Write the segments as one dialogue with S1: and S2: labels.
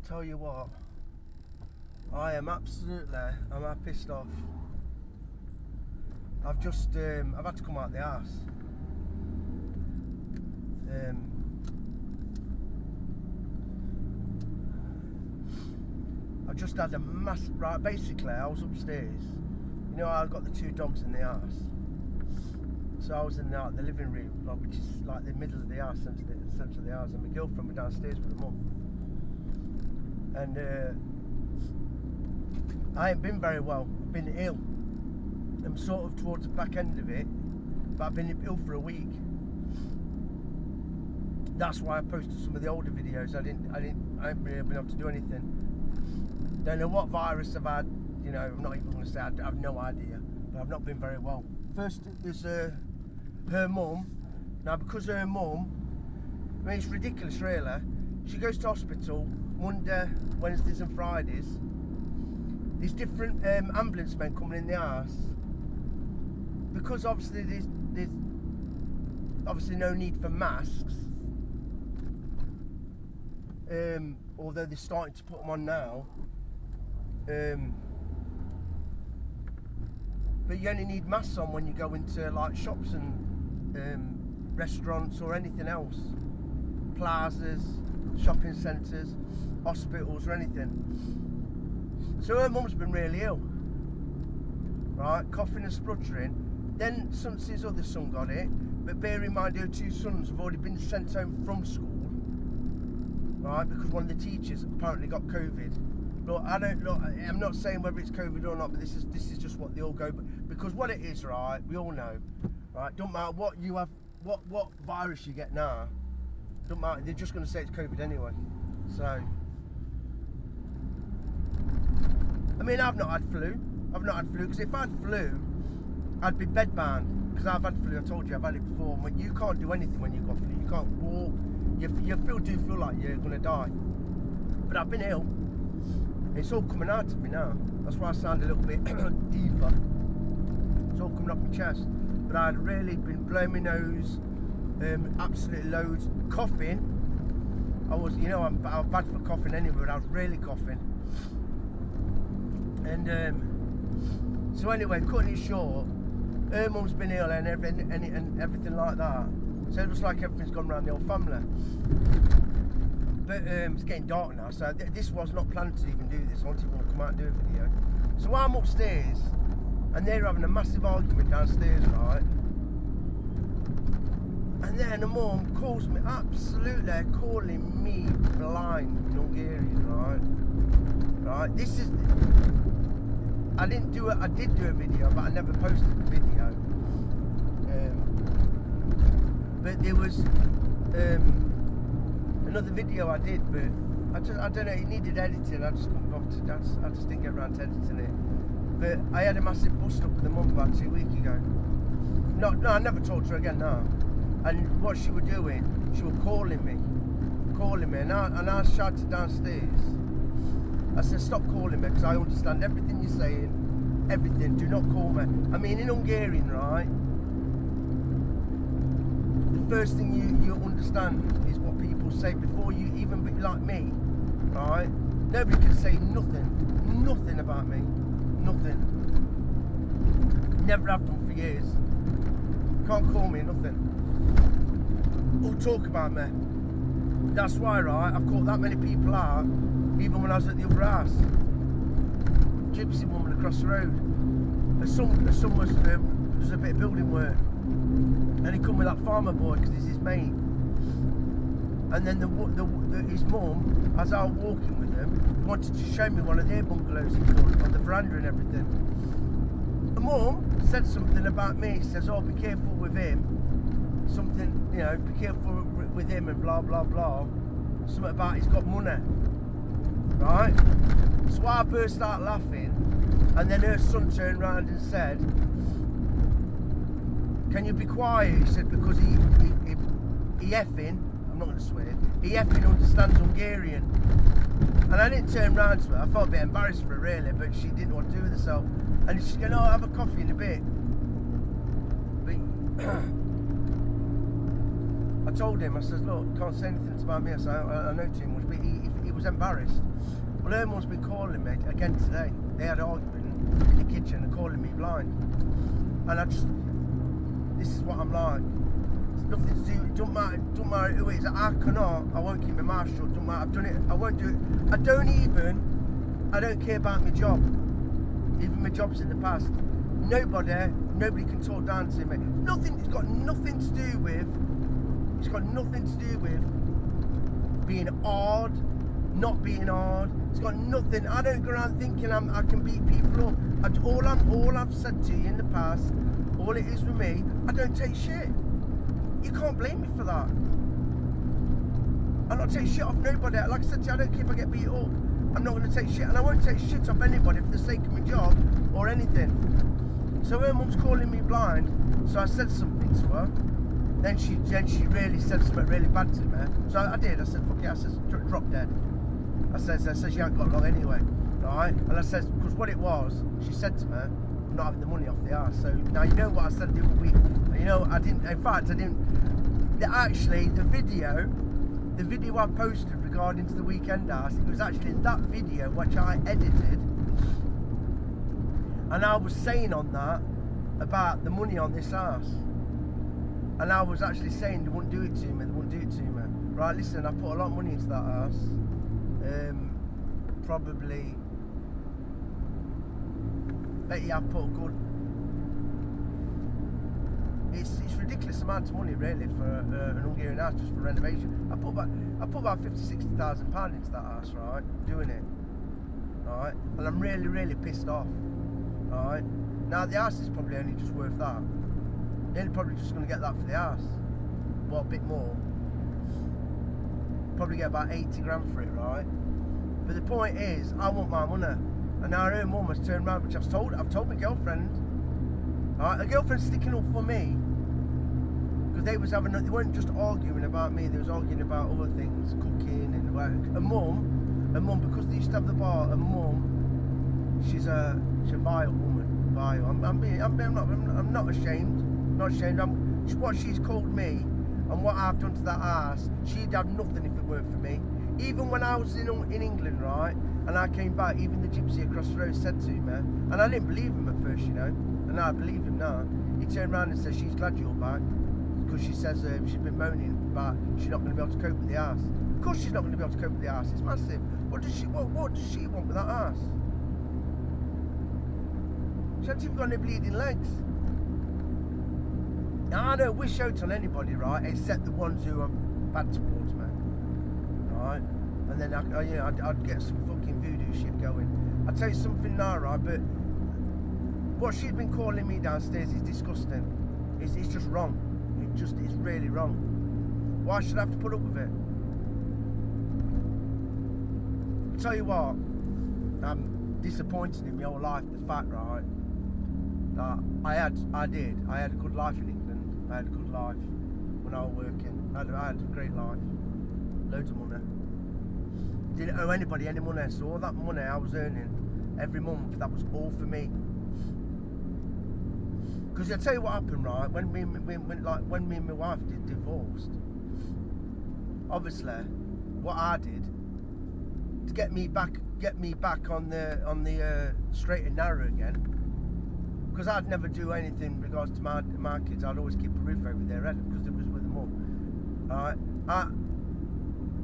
S1: tell you what, I'm pissed off. I've just, I've had to come out of the house. I just had a massive, right, basically I was upstairs. You know, I've got the 2 dogs in the house. So I was in the living room, like, which is like the middle of the house, centre of the house, and my girlfriend was downstairs with her mum. And I ain't been very well. I've been ill. I'm sort of towards the back end of it, but I've been ill for a week. That's why I posted some of the older videos. I haven't really been able to do anything. Don't know what virus I've had. You know, I'm not even going to say. I have no idea. But I've not been very well. First is her mum. Now, because her mum, I mean, it's ridiculous, really. She goes to hospital Monday, Wednesdays, and Fridays. There's different ambulance men coming in the house, because obviously there's obviously no need for masks. Although they're starting to put them on now. But you only need masks on when you go into like shops and restaurants or anything else, plazas, shopping centres, hospitals or anything. So her mum's been really ill, right, coughing and spluttering. Then his other son got it, but bear in mind her 2 sons have already been sent home from school, right, because one of the teachers apparently got COVID. Look, I'm not saying whether it's COVID or not, but this is just what they all go. Because what it is, right, we all know, right, don't matter what you have, what virus you get now, don't matter, they're just going to say it's COVID anyway. So, I mean, I've not had flu, because if I had flu, I'd be bedbound, because I've had flu. I told you I've had it before. But you can't do anything when you've got flu. You can't walk, you do feel like you're going to die. But I've been ill. It's all coming out of me now. That's why I sound a little bit deeper. It's all coming up my chest. But I'd really been blowing my nose, absolutely loads, coughing. I was, you know, I'm bad for coughing anyway, but I was really coughing. And so anyway, cutting it short, her mum's been ill and everything like that. So it looks like everything's gone around the whole family. But it's getting dark now, so this was not planned to even do this. I wanted to come out and do a video. So I'm upstairs, and they're having a massive argument downstairs, right? And then the mum calls me, absolutely calling me blind in Hungarian, right? Right? This is, I did do a video, but I never posted the video. But there was another video I did, but I don't know, it needed editing. I just didn't get around to editing it. But I had a massive bust up with the mum about 2 weeks ago. No, I never talked to her again now. And what she was doing, she was calling me, and I shouted downstairs. I said, stop calling me, because I understand everything you're saying, everything. Do not call me. I mean, in Hungarian, right? The first thing you understand is what people say before you even be like me, right? Nobody can say nothing about me, nothing. Never have done for years. Can't call me nothing. Or talk about me. That's why, right, I've caught that many people out, even when I was at the other house. Gypsy woman across the road. Her son was does a bit of building work. And he come with that farmer boy because he's his mate. And then his mum, as I was walking with him, wanted to show me one of their bungalows he built on the veranda and everything. The mum said something about me. She says, oh, be careful with him. Something, you know, be careful with him and blah, blah, blah. Something about he's got money. Right? So I burst out laughing. And then her son turned around and said, can you be quiet? He said, because he effing, I'm not going to swear, he effing understands Hungarian. And I didn't turn round to her. I felt a bit embarrassed for her really, but she didn't know what to do with herself. And she's going, oh, I'll have a coffee in a bit. But I told him, I said, look, can't say anything about me. I said, I know too much, but he was embarrassed. Well, her mum's been calling me again today. They had an argument in the kitchen and calling me blind. And this is what I'm like. It's nothing to do, it don't matter who it is. I won't keep my mouth shut, don't matter, I've done it, I won't do it. I don't care about my job. Even my jobs in the past. Nobody can talk down to me. It's got nothing to do with being hard, not being hard. It's got nothing. I don't go around thinking I can beat people up. All I've said to you in the past, all it is with me, I don't take shit. You can't blame me for that. I'm not taking shit off nobody. Like I said to you, I don't care if I get beat up. I'm not going to take shit, and I won't take shit off anybody for the sake of my job or anything. So her mum's calling me blind, so I said something to her. Then she really said something really bad to me. So I did. I said, fuck it. I said, drop dead. I said, you ain't got long anyway, right? And I said, because what it was, she said to me, I'm not having the money off the arse. So now you know what I said the other week. You know, I didn't. In fact, I didn't. Actually, the video I posted regarding to the weekend house, it was actually that video which I edited, and I was saying on that about the money on this house, and I was actually saying they wouldn't do it to me. Right, listen, I put a lot of money into that house. Probably, bet you I've put a good. It's ridiculous amount of money really for an Hungarian house just for renovation. I put about 50,000-60,000 pounds into that house, right, doing it, right, and I'm really pissed off, right. Now the house is probably only just worth that. They're probably just going to get that for the house, well, a bit more. Probably get about 80 grand for it, right. But the point is, I want my money, and now her mum has turned around, which I've told my girlfriend. Right, the girlfriend's sticking up for me because they weren't just arguing about me, they was arguing about other things, cooking and work. And mum, because they used to have the bar, and mum, she's a vile woman, vile. I'm not ashamed, what she's called me and what I've done to that ass, she'd have nothing if it weren't for me. Even when I was in England, right, and I came back, even the gypsy across the road said to me, and I didn't believe him at first, you know. And I believe him now. He turned around and said, she's glad you're back. Because she says she's been moaning about she's not going to be able to cope with the house. Of course she's not going to be able to cope with the house. It's massive. What does she want with that house? She hasn't even got any bleeding legs. Now, I don't wish out on anybody, right, except the ones who are bad towards me. Right? And then I'd get some fucking voodoo shit going. I'll tell you something now, right, but what she's been calling me downstairs is disgusting. It's just wrong. It's really wrong. Why should I have to put up with it? I'll tell you what, I'm disappointed in my whole life, the fact, right, that I had a good life in England. I had a good life when I was working. I had a great life. Loads of money. Didn't owe anybody any money, so all that money I was earning every month, that was all for me. Because I'll tell you what happened, right? When me and my wife divorced, obviously, what I did to get me back on the straight and narrow again, because I'd never do anything in regards to my kids. I'd always keep a roof over their head because it was with the mum. Right?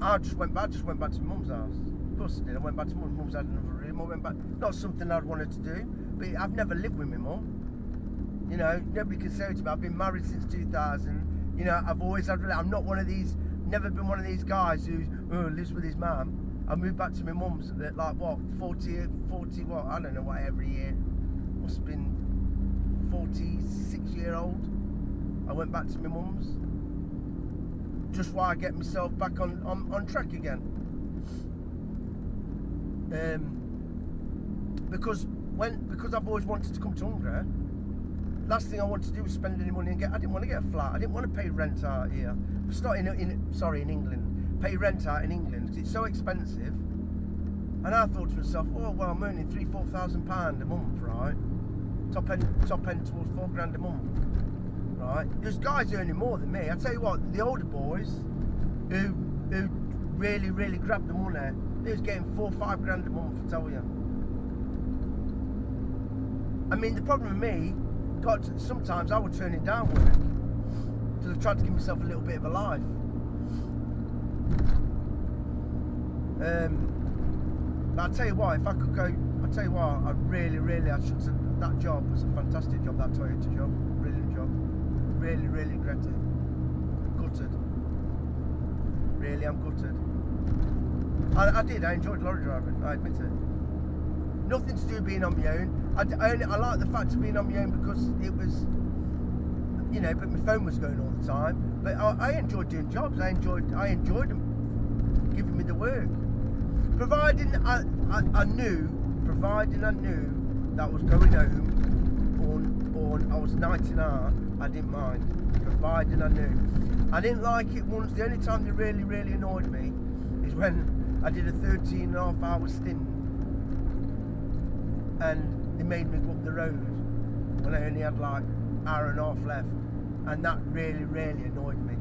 S1: I just went back to my mum's house. Of course I did. I went back to mum's had another room. I went back. Not something I'd wanted to do, but I've never lived with my mum. You know, nobody can say it to me. I've been married since 2000. You know, I've always had. I'm not one of these. Never been one of these guys who lives with his mum. I moved back to my mum's at like what 40 what, I don't know what, every year. Must have been 46-year-old. I went back to my mum's. Just while I get myself back on track again. Because I've always wanted to come to Hungary. Last thing I wanted to do was spend any money and I didn't want to get a flat. I didn't want to pay rent out here. It's not in England. Pay rent out in England because it's so expensive. And I thought to myself, oh well, I'm earning £3,000-4,000 a month, right? Top end towards £4,000 a month, right? There's guys earning more than me. I tell you what, the older boys who really grabbed the money, they was getting 4 or 5 grand a month, I tell you. I mean, the problem with me, sometimes I would turn it down work because I tried to give myself a little bit of a life. But I tell you what, if I could go, I tell you what, I should say that job was a fantastic job, that Toyota job, brilliant job. Really regret it. Gutted. Really, I'm gutted. I enjoyed lorry driving, I admit it. Nothing to do with being on my own. I like the fact of being on my own because it was, you know, but my phone was going all the time. But I enjoyed doing jobs. I enjoyed them giving me the work. Providing I knew that I was going home or I was nighting out, I didn't mind. Providing I knew. I didn't like it once. The only time they really annoyed me is when I did a 13.5-hour stint and they made me go up the road when I only had like an hour and a half left, and that really annoyed me.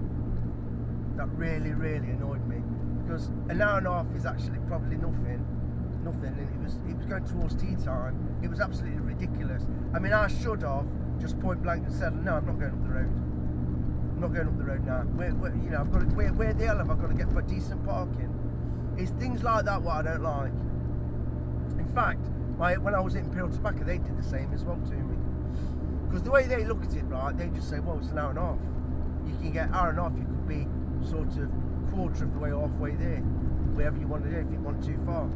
S1: That really annoyed me because an hour and a half is actually probably nothing, and it was going towards tea time. It was absolutely ridiculous. I mean, I should have just point blank and said, no, I'm not going up the road. I'm not going up the road now. Where the hell have I got to get for decent parking? It's things like that what I don't like. In fact, when I was in Imperial Tobacco, they did the same as well to me. Because the way they look at it, right, they just say, well, it's an hour and a half. You can get an hour and a half, you could be sort of quarter of the way, halfway there, wherever you want to do, if you want too far.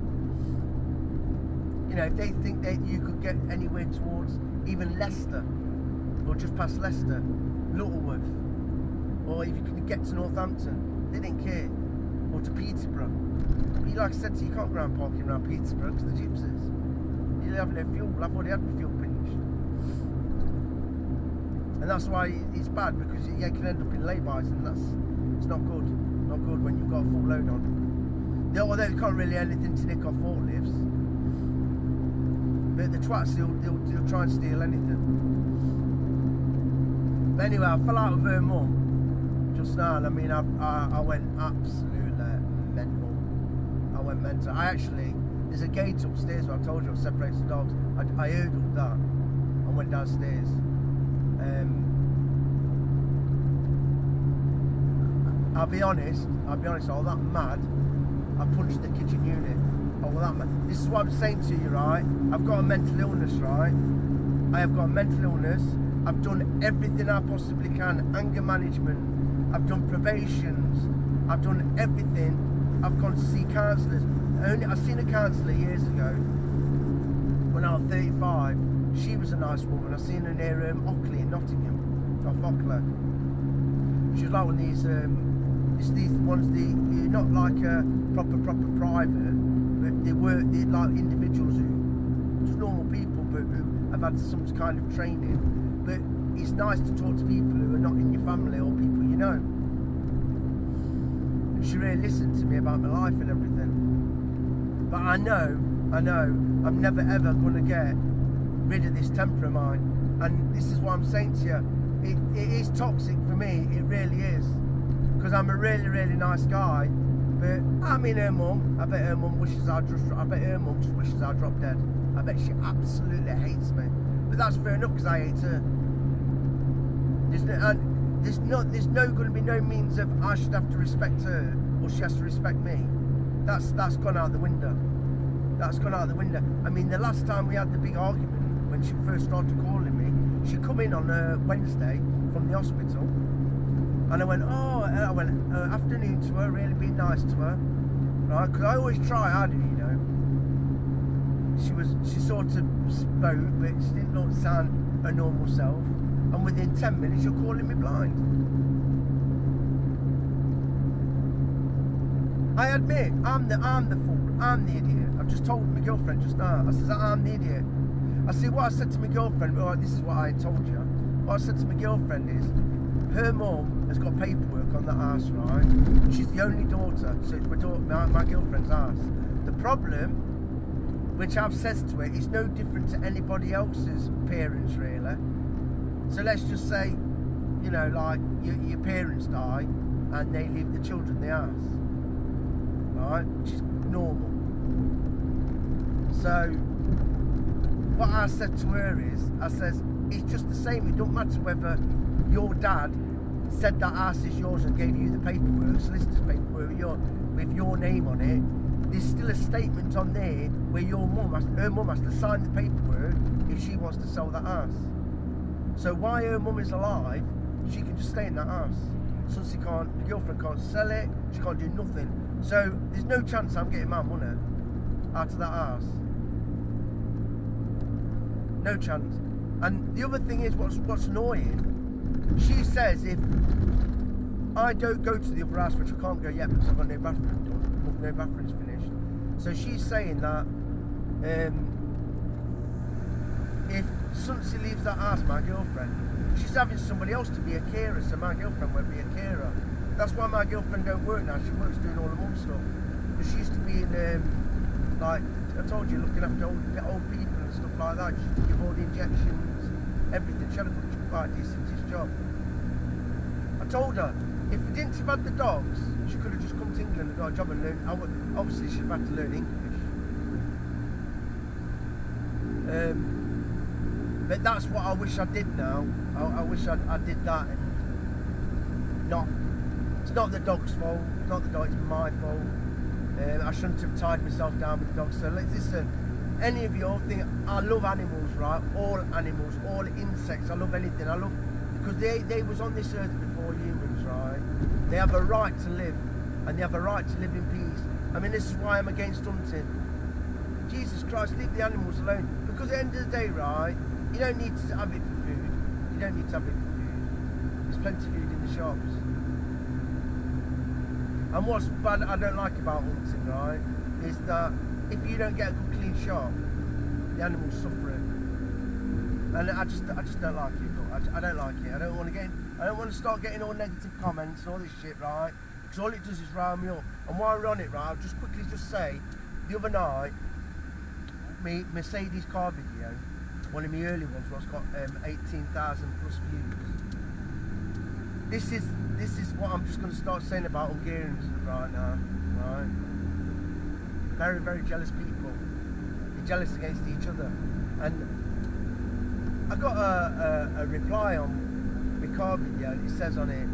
S1: You know, if they think that you could get anywhere towards even Leicester, or just past Leicester, Littleworth, or if you could get to Northampton, they didn't care. Or to Peterborough. But like I said to you, can't go around parking around Peterborough because the gypsies. You have no fuel. I've already had my fuel finished. And that's why it's bad, because you can end up in lay-bys, and it's not good. Not good when you've got a full load on. Although they can't really anything to nick off forklifts. But the twats, they'll try and steal anything. But anyway, I fell out with her mum just now, and I mean, I went absolutely mental. I went mental. There's a gate upstairs where I told you I separated the dogs. I hurdled that and went downstairs. I'll be honest, I was that mad, I punched the kitchen unit. I was that mad. This is what I'm saying to you, right? I've got a mental illness, right? I have got a mental illness. I've done everything I possibly can, anger management. I've done probations. I've done everything. I've gone to see counsellors. I seen a counsellor years ago when I was 35. She was a nice woman. I seen her near Ockley in Nottingham, off Ockler. She was like one of these ones, not like a proper private, but they're like individuals who, just normal people, but who have had some kind of training. But it's nice to talk to people who are not in your family or people you know. And she really listened to me about my life and everything. But I know, I'm never ever going to get rid of this temper of mine. And this is what I'm saying to you. It is toxic for me, it really is. Because I'm a really nice guy. But I mean, her mum, I bet her mum just wishes I dropped dead. I bet she absolutely hates me. But that's fair enough, because I hate her. There's no going to be no means of I should have to respect her or she has to respect me. That's gone out the window. That's gone out the window. I mean, the last time we had the big argument, when she first started calling me, she come in on a Wednesday from the hospital, and I went, afternoon to her, really being nice to her, right? Because I always try harder, you know. She sort of spoke, but she didn't look sound her normal self. And within 10 minutes, you're calling me blind. I admit, I'm the fool. I'm the idiot. I've just told my girlfriend just now. I said, I'm the idiot. I see what I said to my girlfriend. Well, this is what I told you. What I said to my girlfriend is, her mum has got paperwork on the house, right? She's the only daughter, so it's my girlfriend's house. The problem, which I've said to her, is no different to anybody else's parents, really. So let's just say you know, like your parents die and they leave the children the house, right? Which is normal. So what I said to her is, I says, it's just the same. It don't matter whether your dad said that house is yours and gave you the paperwork, solicitor's paperwork with your name on it. There's still a statement on there where her mum has to sign the paperwork if she wants to sell that house. So while her mum is alive, she can just stay in that house. Since the girlfriend can't sell it, she can't do nothing. So there's no chance I'm getting my money out of that house. No chance. And the other thing is, what's annoying, she says if I don't go to the other house, which I can't go yet because I've got no bathroom done, no bathroom's finished. So she's saying that if Sunsy leaves that house, my girlfriend, she's having somebody else to be a carer, so my girlfriend won't be a carer. That's why my girlfriend don't work now. She works doing all the mum stuff. Because she used to be in, like I told you, looking after old people and stuff like that. She used to give all the injections, everything. She had a quite decent job. I told her, if we didn't have had the dogs, she could have just come to England and got a job and learned. Obviously, she'd have had to learn English. But that's what I wish I did now. I wish I did that, and it's not the dog's fault. It's not the dog. It's my fault. I shouldn't have tied myself down with the dogs. So listen, any of you all think I love animals, right? All animals, all insects. I love anything. I love because they was on this earth before humans, right? They have a right to live, and they have a right to live in peace. I mean, this is why I'm against hunting. Jesus Christ, leave the animals alone. Because at the end of the day, right? You don't need to have it for food. You don't need to have it for food. There's plenty of food in the shops. And what's bad I don't like about hunting, right, is that if you don't get a good clean shot, the animal's suffering. And I just don't like it. Look, I don't like it. I don't want to start getting all negative comments and all this shit, right? Because all it does is rile me up. And while we're on it, right, I'll just quickly say, the other night, me Mercedes car video, one of my early ones was got 18,000 plus views. This is what I'm just going to start saying about Hungarians right now, right? Very, very jealous people. They're jealous against each other. And I got a reply on my car video, and it says on it,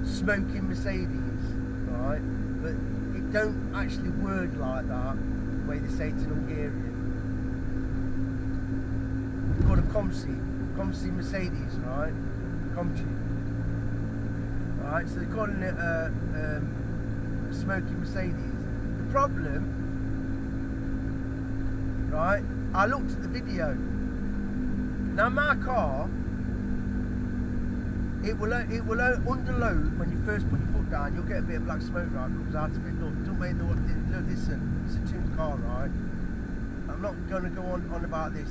S1: smoking Mercedes, right? But it don't actually word like that, the way they say it in Hungarian. It's called a Komsi Mercedes, right? Komchi. Right, so they're calling it smoking Mercedes. The problem, right, I looked at the video. Now my car, it will underload when you first put your foot down. You'll get a bit of black smoke, right, comes out of it. Look, don't make no, listen, it's a tuned car, right? I'm not going to go on about this.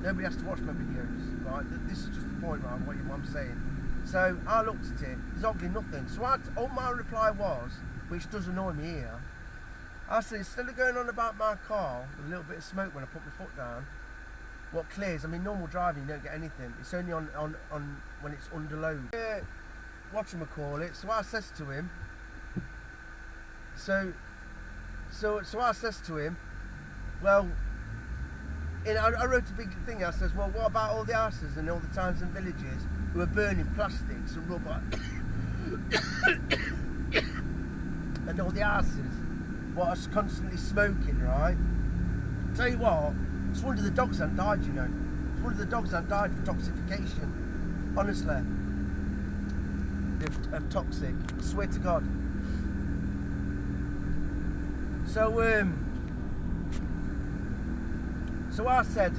S1: Nobody has to watch my videos, right? This is just the point, right, what I'm saying. So I looked at it, there's obviously nothing. So all my reply was, which does annoy me here, I said, instead of going on about my car with a little bit of smoke when I put my foot down, what clears, I mean, normal driving, you don't get anything. It's only on when it's under load. Whatchamacallit, so I says to him, so I says to him, well, I wrote a big thing. I says, well, what about all the houses and all the towns and villages who are burning plastics and rubber and all the houses what are constantly smoking, right? Tell you what, it's one of the dogs that died, you know. It's one of the dogs that died for toxification. Honestly, of toxic. I swear to God. So I says,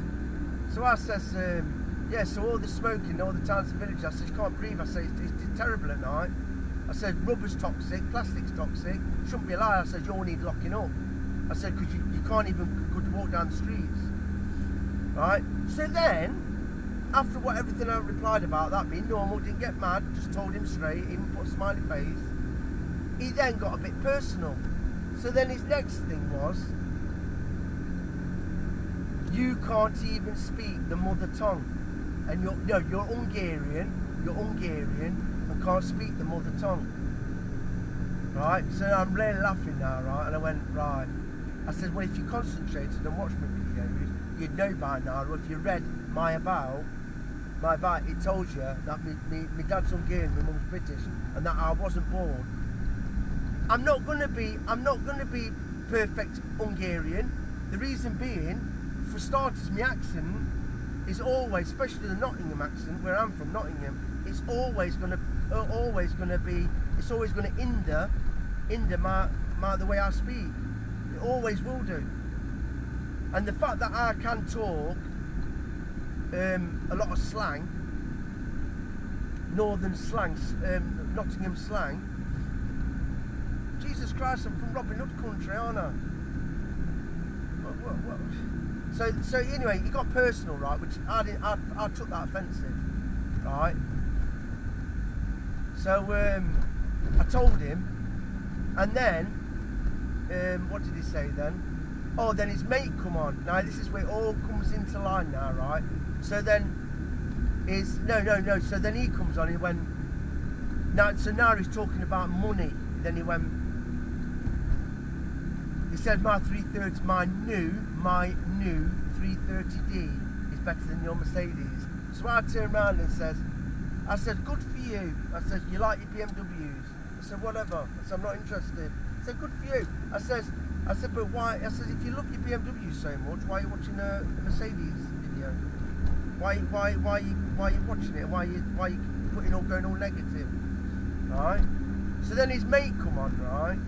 S1: yeah, so all the smoking, all the towns and villages, I said, you can't breathe. I said, it's terrible at night. I said, rubber's toxic, plastic's toxic, shouldn't be a lie. I said, you all need locking up. I said, because you can't even go to walk down the streets. Right? So then, after everything I replied about, that being normal, didn't get mad, just told him straight, even put a smiley face, he then got a bit personal. So then his next thing was, you can't even speak the mother tongue. and you're Hungarian and can't speak the mother tongue, right? So I'm really laughing now, right? And I went, right. I said, well, if you concentrated and watched my videos, you'd know by now, or if you read my about, it tells you that my dad's Hungarian, my mum's British, and that I wasn't born. I'm not gonna be perfect Hungarian. The reason being, for starters, my accent is always, especially the Nottingham accent, where I'm from, Nottingham, it's always gonna hinder the way I speak. It always will do. And the fact that I can talk a lot of slang, northern slang, Nottingham slang. Jesus Christ, I'm from Robin Hood country, aren't I? What? So anyway, it got personal, right? Which I took that offensive, right? So I told him, and then what did he say then? Oh, then his mate come on. Now this is where it all comes into line now, right? So then no. So then he comes on. He went. Now he's talking about money. Then he went. He said my 330, my new 330D is better than your Mercedes. So I turned around and I said, good for you. I said, you like your BMWs? I said, whatever. I said, I'm not interested. I said, good for you. I said, but why? I said, if you love your BMW so much, why are you watching a Mercedes video? Why are you watching it? Why are you going all negative? Right? So then his mate come on, right?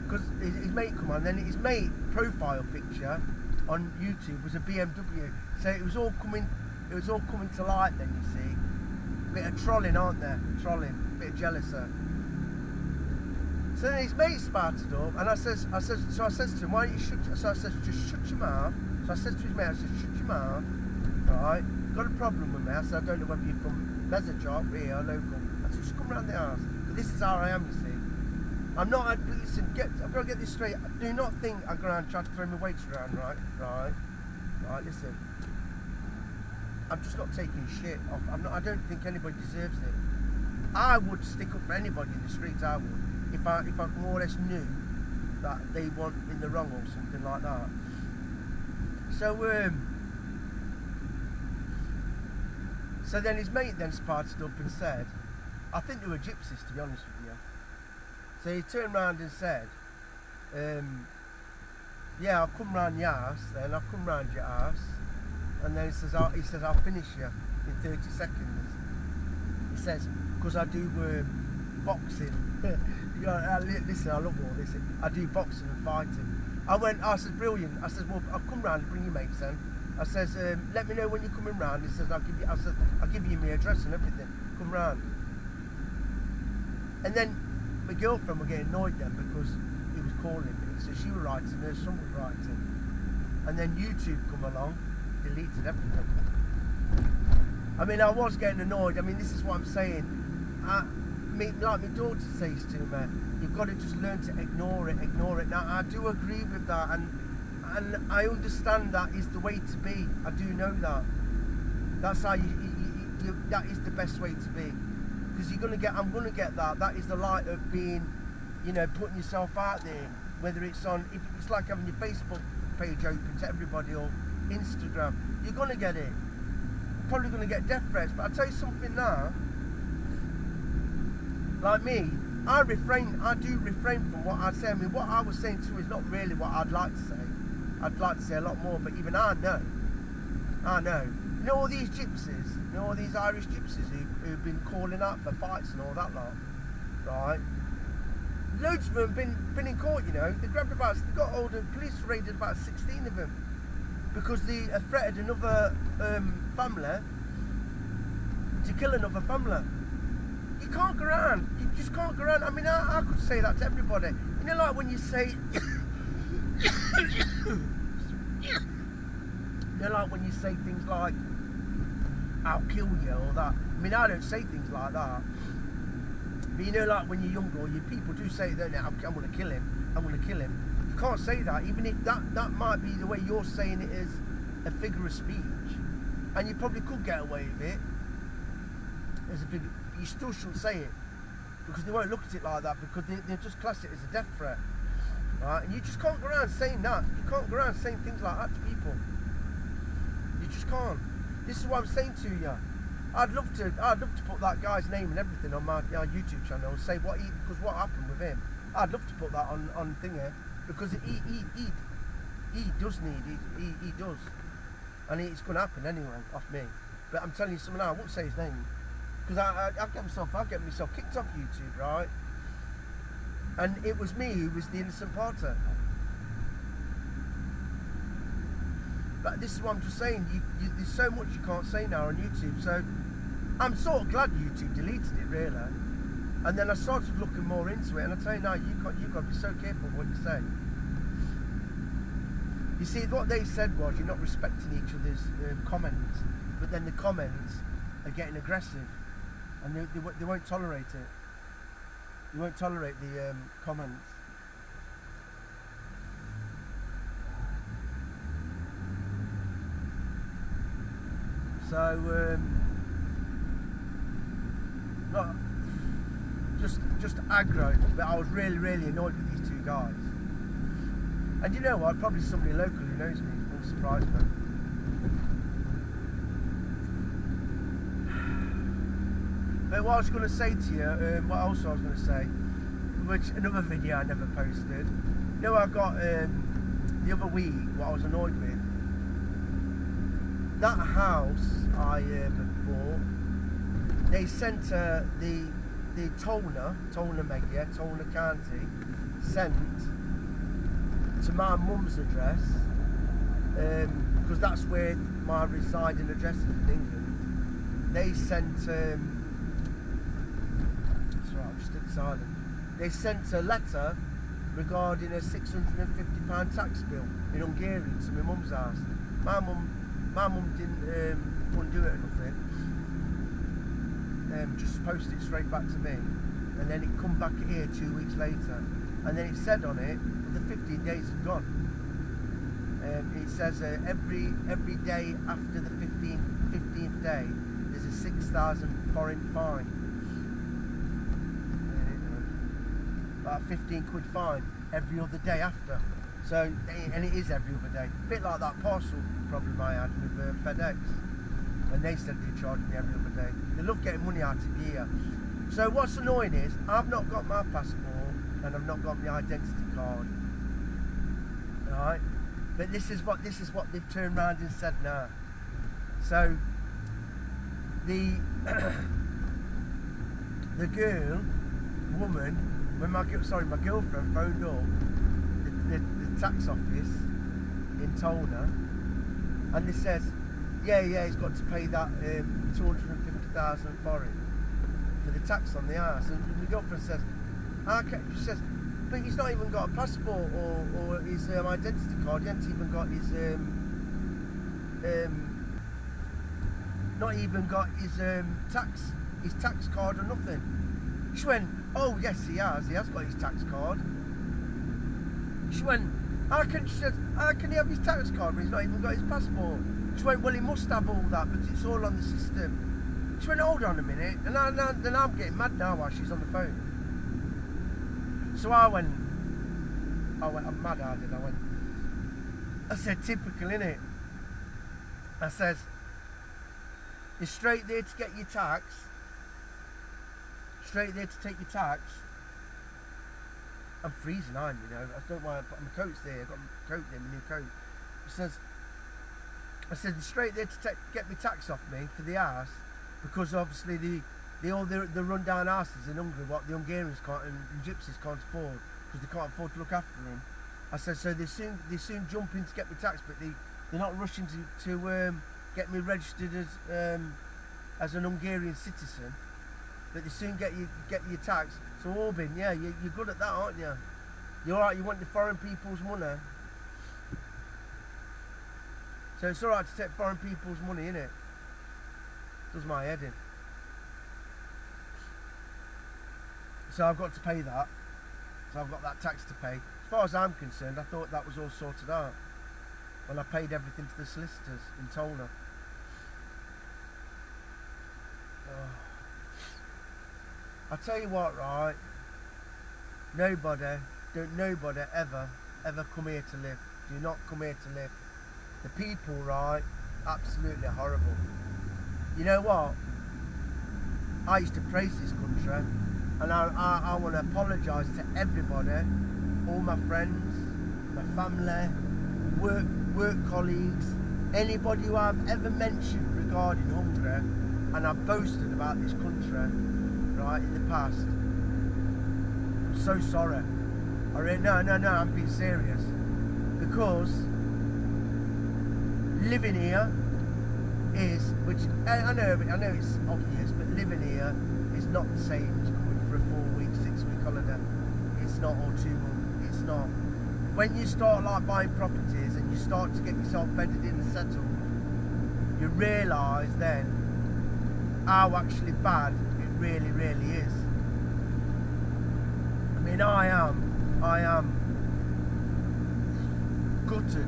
S1: Because his mate come on, then his mate profile picture on YouTube was a BMW. So it was all coming to light then, you see. Bit of trolling, aren't there? Trolling, bit of jealousy. So then his mate spouted up, and I says to him, why don't you just shut your mouth. So I said to his mate, shut your mouth, right? Got a problem with me. I said, I don't know whether you're from Mezzachop, here or local. I said, just come round the house. But this is how I am, you see. I'm not, listen, I've got to get this straight. Do not think I'm going to try to throw my weights around, right? Right, listen. I'm just not taking shit off. I don't think anybody deserves it. I would stick up for anybody in the street, I would. If I more or less knew that they weren't in the wrong or something like that. So then his mate then sparted up and said, I think they were gypsies, to be honest with you. So he turned round and said, yeah, I'll come round your house then, I'll come round your house. And then he says, I'll finish you in 30 seconds. He says, because I do boxing. Listen, I love all this. I do boxing and fighting. I said, brilliant. I said, well, I'll come round and bring your mates then. I says, let me know when you're coming round. He says, I'll give you my address and everything. Come round. And then my girlfriend was getting annoyed then because he was calling me. So she was writing, her son was writing. And then YouTube come along, deleted everything. I mean, I was getting annoyed. I mean, this is what I'm saying. Like my daughter says to me, you've got to just learn to ignore it. Now, I do agree with that, and I understand that is the way to be. I do know that. That's how that is the best way to be. Because I'm going to get that. That is the light of being, putting yourself out there. Whether it's if it's like having your Facebook page open to everybody or Instagram, you're going to get it. You're probably going to get death threats. But I'll tell you something now. Like me, I do refrain from what I say. I mean, what I was saying to you is not really what I'd like to say. I'd like to say a lot more, but even I know. You know all these gypsies, all these Irish gypsies who've been calling out for fights and all that lot, right? Loads of them have been in court, They got hold of, police raided about 16 of them because they threatened another family to kill another family. You can't go around. You just can't go around. I mean, I could say that to everybody. Like when you say, like when you say things like, I'll kill you or that. I mean, I don't say things like that. But like when you're younger, or people do say that, I'm going to kill him. I'm going to kill him. You can't say that, even if that might be the way you're saying it is a figure of speech, and you probably could get away with it as a figure, you still shouldn't say it, because they won't look at it like that, because they'll just class it as a death threat, right? And you just can't go around saying that. You can't go around saying things like that to people. You just can't. This is what I'm saying to you. I'd love to put that guy's name and everything on my YouTube channel and say because what happened with him. I'd love to put that on thingy, because he does need, he does, and it's going to happen anyway off me. But I'm telling you something now, I won't say his name, because I'll get myself kicked off YouTube, right? And it was me who was the innocent party. But this is what I'm just saying. There's so much you can't say now on YouTube. So I'm sort of glad YouTube deleted it, really. And then I started looking more into it, and I tell you now, you've got to be so careful what you say. You see, what they said was you're not respecting each other's comments, but then the comments are getting aggressive, and they won't tolerate it. They won't tolerate the comments. So, not just aggro, but I was really, really annoyed with these two guys. And you know what? Probably somebody local who knows me. Won't surprise me. But what I was going to say to you, what else I was going to say, which another video I never posted. You know, I got the other week what I was annoyed with. That house I bought, they sent the Tolna Megia, Tolna County, sent to my mum's address, because that's where my residing address is in England. They sent, sorry, I'll just stick silent. They sent a letter regarding a £650 tax bill in Hungarian to my mum's house. My mum wouldn't do it or nothing. Just post it straight back to me, and then it come back here 2 weeks later, and then it said on it the 15 days had gone. It says every day after the 15th day there's a 6,000 foreign fine, about 15 quid fine every other day after. So, and it is every other day, a bit like that parcel problem I had with FedEx. And they said they charge me every other day. They love getting money out of you here. So what's annoying is I've not got my passport and I've not got my identity card. Alright? But this is what they've turned around and said now. So the woman, when my girlfriend phoned up the tax office in Tolna, and they says, yeah, he's got to pay that 250,000 foreign for the tax on the house. And my girlfriend says, she says, but he's not even got a passport or his identity card. He hasn't even got his not even got his tax card or nothing. She went, oh yes, he has got his tax card. She went, how can he have his tax card when he's not even got his passport? She went, well, he must have all that, but it's all on the system. She went, hold on a minute, and then I'm getting mad now while she's on the phone. So I went, I'm mad, I said, typical, innit? I says, you're straight there to get your tax, straight there to take your tax. I'm freezing, I don't mind, my coat's there, I've got my coat there, my new coat. I said, straight there to get my tax off me for the house, because obviously the rundown houses in Hungary, what the Hungarians can't and gypsies can't afford, because they can't afford to look after them. I said, so they soon jump in to get my tax, but they're not rushing to get me registered as an Hungarian citizen. But they soon get your tax. So Orbin, yeah, you're good at that, aren't you? You're alright. You want the foreign people's money. So it's alright to take foreign people's money, innit? Does my head in. So I've got to pay that. So I've got that tax to pay. As far as I'm concerned, I thought that was all sorted out. when I paid everything to the solicitors in Tolna. Oh. I tell you what, right? Nobody ever come here to live. Do not come here to live. The people, right? Absolutely horrible. You know what? I used to praise this country, and I want to apologise to everybody, all my friends, my family, work colleagues, anybody who I've ever mentioned regarding Hungary, and I've boasted about this country, right, in the past. I'm so sorry. No, I'm being serious. Because living here is, which I know it's obvious, but living here is not the same as coming for a 4-week, 6-week holiday. It's not, or 2 months. It's not. When you start like buying properties and you start to get yourself bedded in and settled, you realise then how actually bad it really, really is. I mean, I am gutted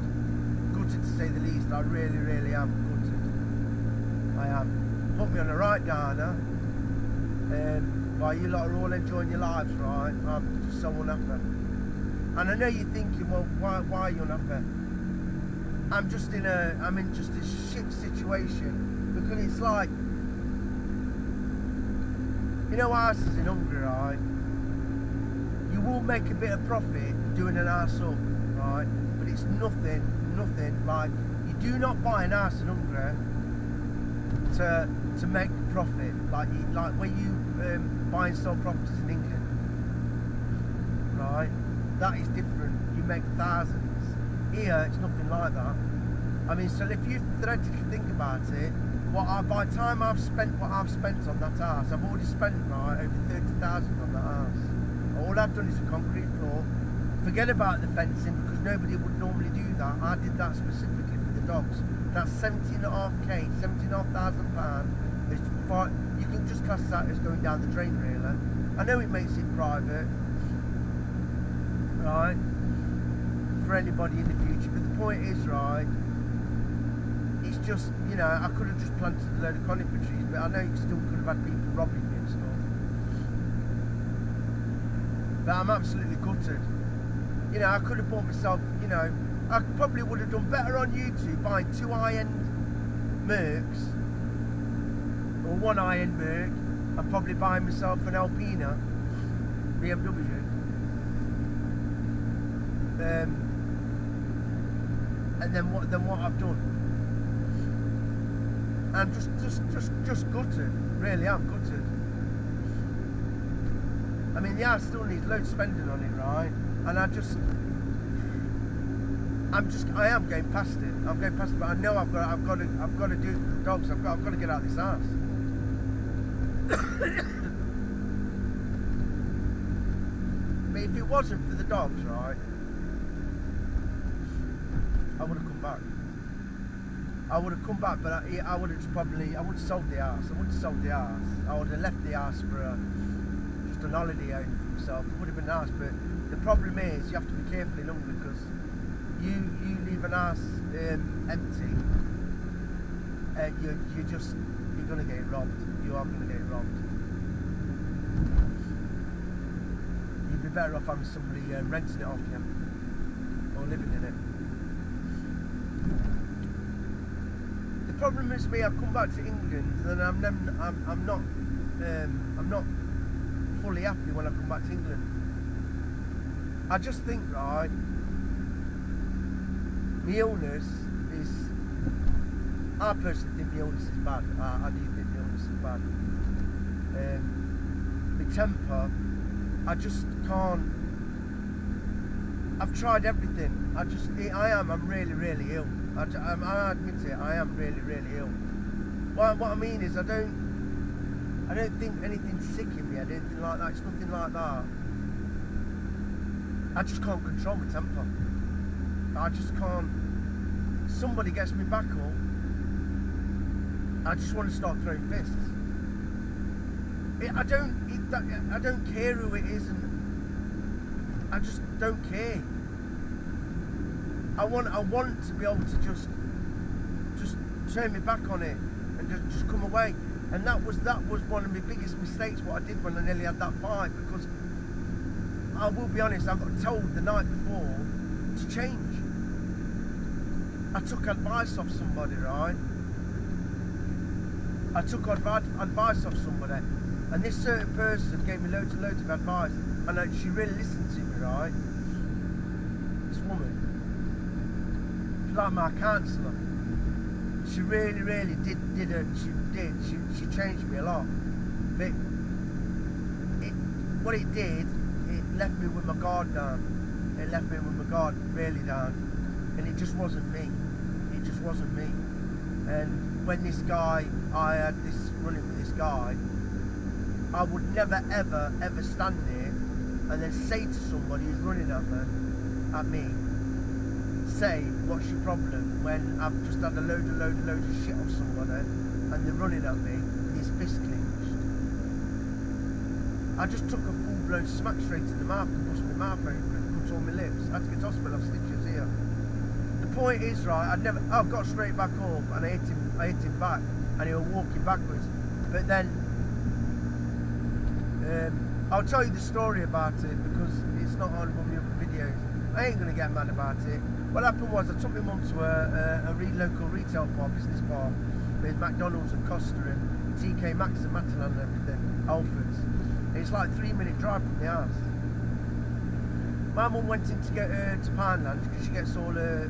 S1: to say the least. I really, really am gutted. I am. Put me on the right downer. While you lot are all enjoying your lives, right? I'm just so unhappy. And I know you're thinking, well, why are you unhappy? I'm in just a shit situation, because it's like, you know, houses in Hungary, right? You will make a bit of profit doing an house up, right? But it's nothing like, you do not buy an house in Hungary to make a profit, like when you buy and sell properties in England, right? That is different. You make thousands. Here, it's nothing like that. I mean, so if you theoretically think about it, by the time I've spent what I've spent on that house, I've already spent right over 30,000 on that house. All I've done is a concrete floor. Forget about the fencing, because nobody would normally do that. I did that specifically for the dogs. That's £17,500, £17,500. You can just class that as going down the drain, really. I know it makes it private, right, for anybody in the future, but the point is, right, it's just, you know, I could have just planted a load of conifer trees, but I know you still could have had people robbing me and stuff. But I'm absolutely gutted. You know, I could have bought myself, you know, I probably would have done better on YouTube buying 2 high-end Mercs, or 1 high-end Merc, and probably buying myself an Alpina BMW. And then what I've done. I'm just gutted. Really, I'm gutted. I mean, the house still needs loads of spending on it, right? And I am going past it. I'm going past it, but I know I've got to do it for the dogs. I've got to get out of this house. But if it wasn't for the dogs, right, I would have come back. I would have come back, but I would have sold the house. I would have sold the house. I would have left the house for just an holiday home for myself. It would have been nice, but the problem is you have to be careful in Hungary, because you leave an house empty, you're going to get robbed. You are going to get robbed. You'd be better off having somebody renting it off you, or living in it. The problem is me. I've come back to England, and I'm not fully happy when I come back to England. I just think, right, my illness is, I personally think my illness is bad. I do think my illness is bad. My temper, I just can't. I've tried everything. I'm really, really ill. I admit it, I am really, really ill. What I mean is, I don't think anything's sick in me, anything like that. It's nothing like that. I just can't control my temper. I just can't. Somebody gets me back up, I just want to start throwing fists. I don't care who it is, and I just don't care. I want to be able to just turn my back on it and just come away. And that was one of my biggest mistakes what I did when I nearly had that fight, because I will be honest, I got told the night before to change. I took advice off somebody, right? I took advice off somebody, and this certain person gave me loads of advice, and she really listened to me, right? This woman, she's like my counsellor. She really did she changed me a lot. But what it did, it left me with my guard down. It left me with my guard really down, and it just wasn't me. It just wasn't me. And when this guy, I had this running with this guy, I would never ever stand there and then say to somebody who's running at me, say, what's your problem, when I've just had a load of shit off somebody and they're running at me with his fist clenched. I just took a full-blown smack straight to the mouth and bust my mouth open, cut all my lips. I had to get to hospital, I've stitches here. The point is, right, I got straight back up and I hit him back, and he was walking backwards. But then I'll tell you the story about it because it's not on one of the other videos. I ain't gonna get mad about it. What happened was I took my mum to a local retail bar, business bar, with McDonald's and Costa and TK Maxx and Matalan and everything, Alfred's. It's like a 3-minute drive from the house. My mum went in to get her to Poundland because she gets all her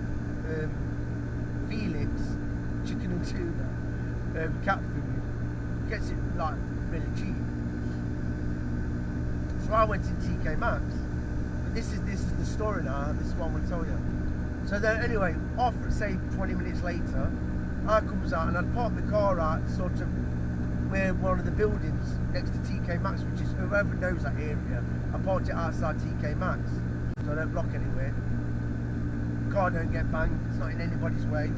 S1: Felix, chicken and tuna, cat food. Gets it like really cheap. So I went in TK Maxx. But this is the story now. This is what I'm going to tell you. So then anyway, after say 20 minutes later, I comes out and I'd parked the car out sort of where one of the buildings next to TK Maxx, which is, whoever knows that area, I parked it outside TK Maxx, so I don't block anywhere. Car don't get banged, it's not in anybody's way.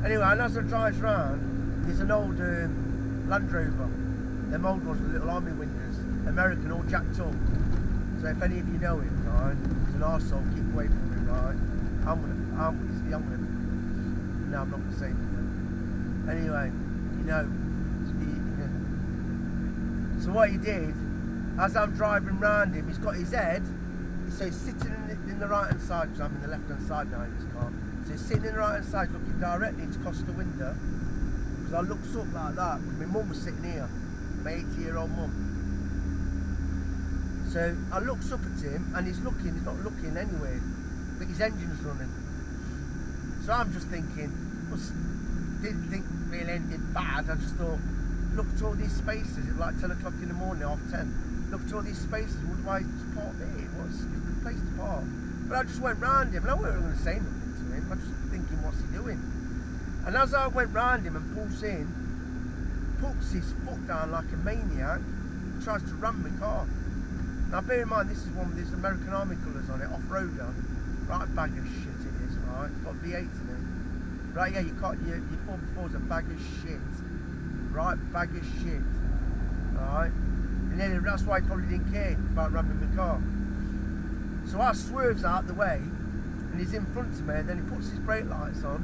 S1: Anyway, and as I drive round, there's an old Land Rover. Them old ones with little army windows, American, all jacked up. So if any of you know him, right, he's an arsehole, keep away from him, right? I'm gonna, no, I'm not gonna say anything. Anyway, you know. So what he did, as I'm driving round him, he's got his head, so he's sitting in the right hand side, because I'm in the left hand side now in this car. So he's sitting in the right hand side looking directly into Costa window, because I looked up like that, because my mum was sitting here, my 80-year-old mum. So I looked up at him, and he's not looking anywhere, but his engine's running. So I'm just thinking, didn't think really anything bad, I just thought, look at all these spaces, it's like 10 o'clock in the morning, 10:30. Look at all these spaces, what do I just park there? What a stupid place to park. But I just went round him, and I wasn't going to say nothing to him, I was just thinking, what's he doing? And as I went round him and pulls in, puts his foot down like a maniac, tries to ram my car. Now bear in mind, this is one with these American Army colours on it, off-roader. Right bag of shit it is, right? It's got V8 in it. Right, yeah, your 4x4's a bag of shit. Right, bag of shit. Alright? And then that's why he probably didn't care about ramming my car. So I swerves out the way, and he's in front of me, and then he puts his brake lights on,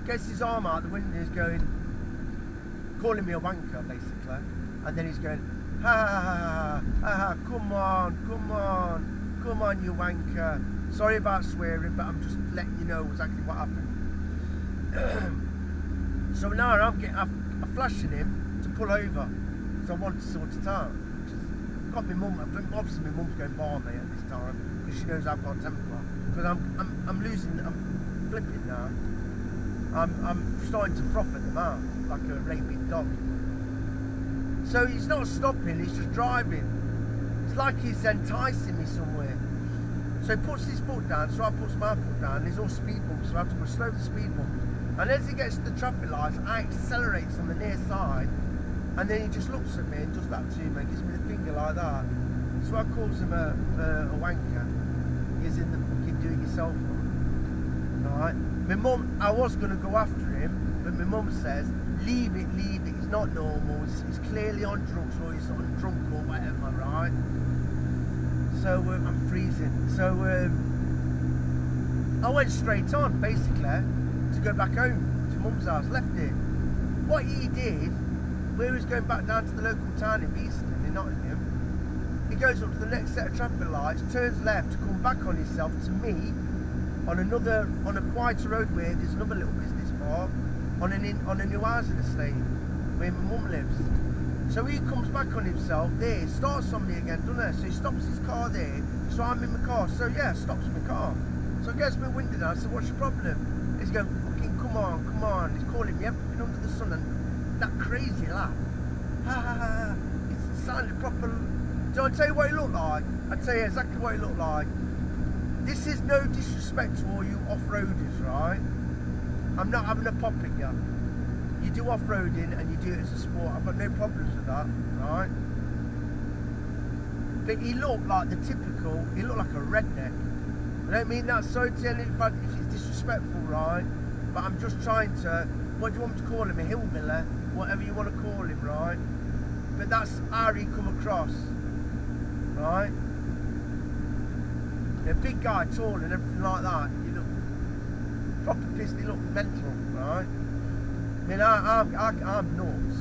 S1: gets his arm out the window, and he's going, calling me a wanker, basically. And then he's going, ha, come on, you wanker. Sorry about swearing, but I'm just letting you know exactly what happened. So now I'm flashing him to pull over, so I want to sort it out. Got my mum, obviously my mum's going bar me at this time, because she knows I've got a temper. Because I'm flipping now. I'm starting to froth at the mouth, like a rabid dog. So he's not stopping, he's just driving. It's like he's enticing me somewhere. So he puts his foot down, so I put my foot down, there's all speed bumps, so I have to go slow the speed bumps. And as he gets to the traffic lights, I accelerate on the near side, and then he just looks at me and does that to me, gives me the finger like that. So I calls him a wanker. He's in the fucking do-it-yourself one. Alright? My mum, I was going to go after him, but my mum says, leave it, it's not normal, he's clearly on drugs, or he's on drunk or whatever, right? So I'm freezing. So I went straight on, basically, to go back home to Mum's house, left it. What he did, where he was going back down to the local town in Beeston, in Nottingham, he goes up to the next set of traffic lights, turns left to come back on himself to me, on a quieter road where there's another little business park, on a new housing estate, where my mum lives. So he comes back on himself there, starts on me again, doesn't he? So he stops his car there, so I'm in my car. So yeah, stops my car. So I gets my window down, I said, what's your problem? He's going, fucking come on. He's calling me everything under the sun, and that crazy laugh. Ha ha ha. It sounded proper. So I'll tell you what he looked like. I'll tell you exactly what he looked like. This is no disrespect to all you off-roaders, right? I'm not having a pop at you. You do off-roading and you do it as a sport. I've got no problems with that, right? But he looked like the typical, he looked like a redneck. I don't mean that so to any if it's disrespectful, right? But I'm just trying to, what do you want me to call him? A hillbilly? Whatever you want to call him, right? But that's how he come across, right? A big guy, tall and everything like that. You look proper pissed, he looked mental, right? I mean, I'm nuts,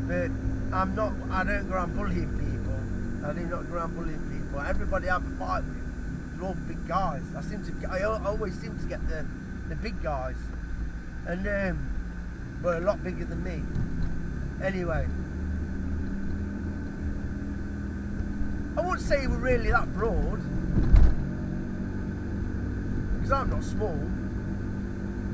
S1: but I'm not, I don't go around bullying people. I do not go around bullying people. Everybody I have a fight with, they're all big guys. I always seem to get the big guys. And, but a lot bigger than me. Anyway. I wouldn't say we're really that broad. Because I'm not small.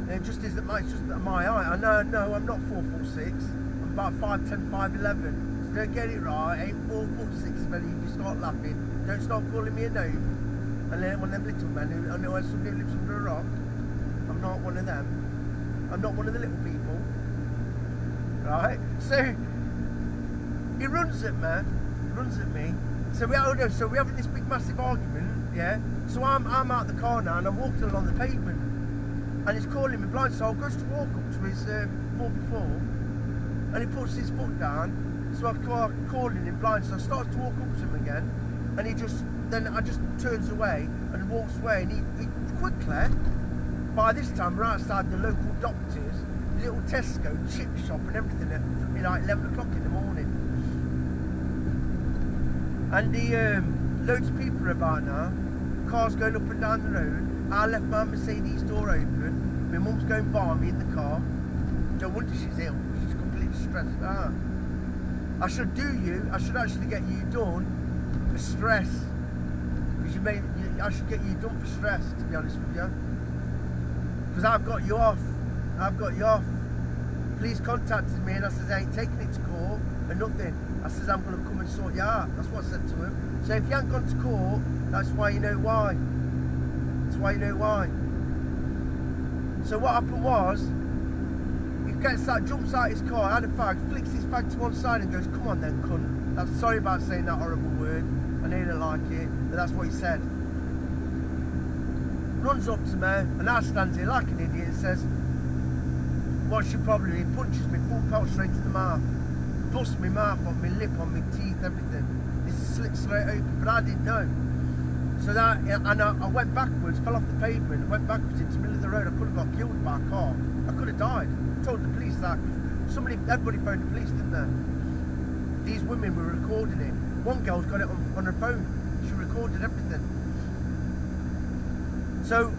S1: It just is that it's just my height. I know, no, I'm not 4'6". I'm about 5'10", 5'11". So don't get it right. I ain't 4'6", Benny. You start laughing. Don't start calling me a name. And then one of them little men who I know somebody lives under a rock. I'm not one of them. I'm not one of the little people. Right? So he runs at me. So we're having this big massive argument, yeah. So I'm out the car now and I'm walking along the pavement. And he's calling me blind, so I goes to walk up to his 4x4 and he puts his foot down, so I'm calling him blind, so I start to walk up to him again, and I just turns away and walks away, and he quickly, by this time we're outside the local doctor's, little Tesco, chip shop and everything at like 11 o'clock in the morning. And loads of people are about now, cars going up and down the road. I left my Mercedes door open. My mum's going by me in the car. No wonder she's ill. She's completely stressed out. I should actually get you done for stress. Because I should get you done for stress, to be honest with you. Because I've got you off. Police contacted me and I says I ain't taking it to court or nothing. I says I'm going to come and sort you out. That's what I said to him. So if you ain't gone to court, that's why you know why. That's why you know why. So what happened was, he jumps out his car, had a fag, flicks his fag to one side and goes, come on then, cunt. I'm sorry about saying that horrible word. I know you don't like it, but that's what he said. Runs up to me, and I stand here like an idiot and says, what's your problem? He punches me full pelt straight to the mouth. Busts my mouth on my lip, on my teeth, everything. This slit straight open, but I didn't know. So that, and I went backwards, fell off the pavement, went backwards into the middle of the road. I could have got killed by a car. I could have died. I told the police that. Everybody phoned the police, didn't they? These women were recording it. One girl's got it on her phone. She recorded everything. So,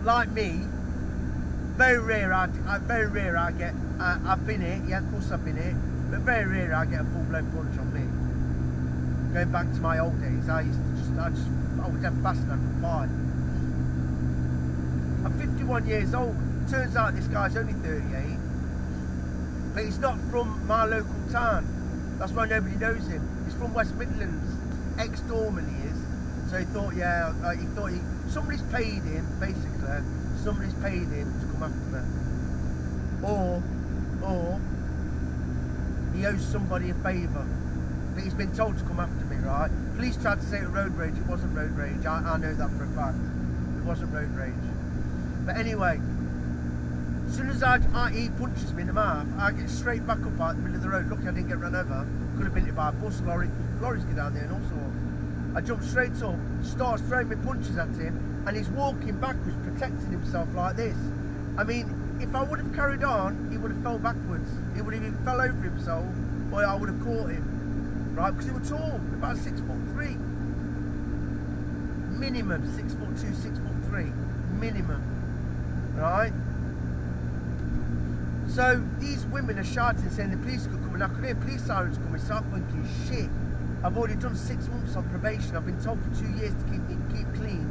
S1: like me, very rare I get, I've been here, yeah, of course I've been here, but very rare I get a full-blown punch on me. Going back to my old days, I was dead fast and I could fight. I'm 51 years old. Turns out this guy's only 38, but he's not from my local town. That's why nobody knows him. He's from West Midlands, ex-doorman he is. So he thought, somebody's paid him, basically. Somebody's paid him to come after me, or he owes somebody a favour. But he's been told to come after me, right? Police tried to say it was road rage. It wasn't road rage. I know that for a fact. It wasn't road rage. But anyway, as soon as he punches me in the mouth, I get straight back up out the middle of the road. Lucky I didn't get run over. Could have been hit by a bus, lorry. Lorries get down there and all sorts. I jumped straight up, starts throwing me punches at him, and he's walking backwards, protecting himself like this. I mean, if I would have carried on, he would have fell backwards. He would have either fell over himself, or I would have caught him, right? Because he was tall, about 6'3". Minimum 6'2", 6'3", minimum, right? So these women are shouting, saying the police could come, and I could hear police sirens coming. So I'm thinking, shit, I've already done 6 months on probation. I've been told for 2 years to keep clean.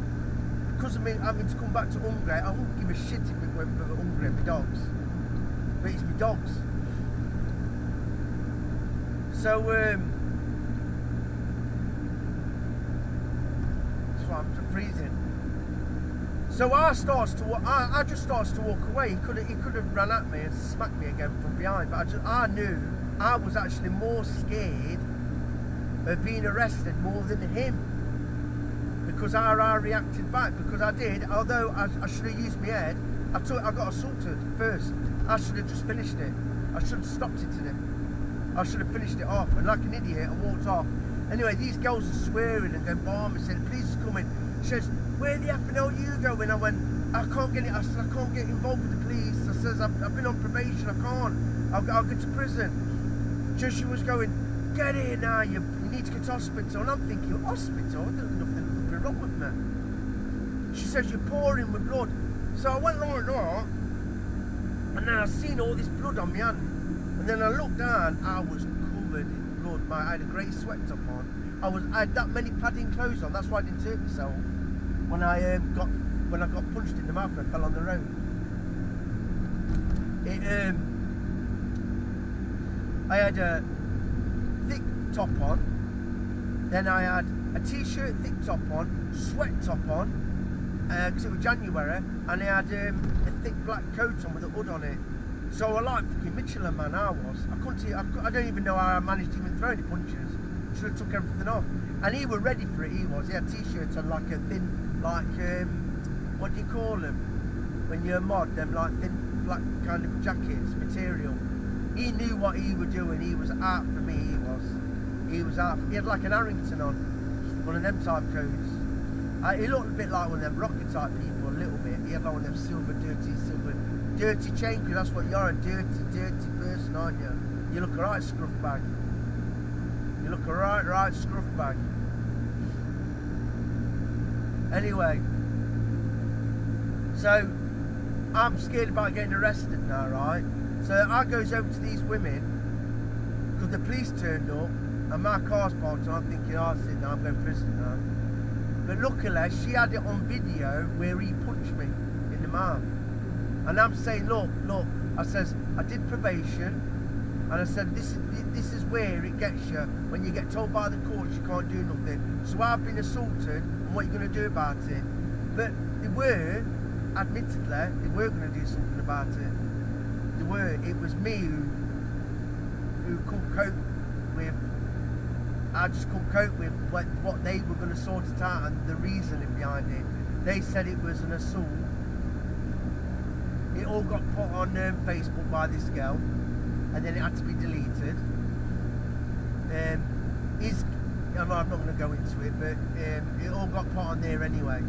S1: Because of me having to come back to Hungary, I wouldn't give a shit if it went for Hungary and my dogs. But it's my dogs. So that's why I'm just freezing. So I just starts to walk away. He could have run at me and smacked me again from behind, but I knew I was actually more scared of being arrested more than him, because I reacted back, because I did. Although I should have used my head, I got assaulted first. I should have just finished it. I should have stopped it to him. I should have finished it off, and like an idiot, I walked off. Anyway, these girls are swearing and going, "Bomb!" I said, "The police are coming." She says, "Where the effing hell are you going?" I went, I can't get involved with the police. I says, I've been on probation, I can't. I'll go to prison. So she was going, "Get here now, you need to go to hospital." And I'm thinking, hospital? There's nothing wrong with me. She says, "You're pouring with blood." So I went like that, and then I seen all this blood on my hand. And then I looked down, I was covered in blood. I had a grey sweat top on. I had that many padding clothes on. That's why I didn't hurt myself when I got punched in the mouth and I fell on the road. I had a thick top on. Then I had a t-shirt, thick top on, sweat top on, because it was January, and I had a thick black coat on with a hood on it. So I like fucking Michelin man, I was. I don't even know how I managed to even throw any punches. Should have took everything off. And he was ready for it, he was. He had t-shirts on, like a thin, like, what do you call them? When you're a mod, them like thin black kind of jackets, material. He knew what he was doing. He was out for me, he was. He was out. He had like an Harrington on, one of them type coats. He looked a bit like one of them rocker type people, a little bit. He had like one of them dirty chain, because that's what you're, a dirty person, aren't you? You look alright, scruff bag. You look right scruff bag. Anyway, so I'm scared about getting arrested now, right? So I goes over to these women, because the police turned up, and my car's parked, and I'm thinking, I said, no, I'm going to prison now. But luckily, she had it on video where he punched me in the mouth. And I'm saying, look, I says, I did probation, and I said, this is where it gets you, when you get told by the courts you can't do nothing. So I've been assaulted, and what are you going to do about it? But admittedly, they were going to do something about it. It was me who couldn't cope with, I just couldn't cope with what they were going to sort it out and the reasoning behind it. They said it was an assault. It all got put on Facebook by this girl, and then it had to be deleted. I'm not going to go into it, but it all got put on there anyway.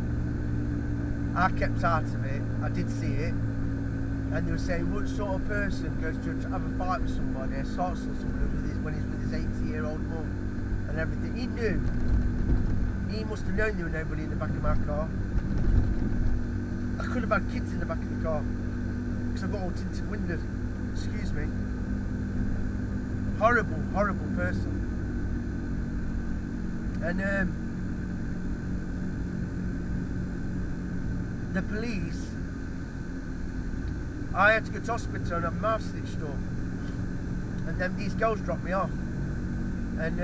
S1: I kept out of it. I did see it, and they were saying, what sort of person goes to have a fight with somebody and starts with somebody when he's with his 80-year-old mum and everything. He knew. He must have known there was nobody in the back of my car. I could have had kids in the back of the car, because I've got all tinted windows. Excuse me. Horrible person. And the police, I had to go to hospital and have my mouth stitched up, and then these girls dropped me off, and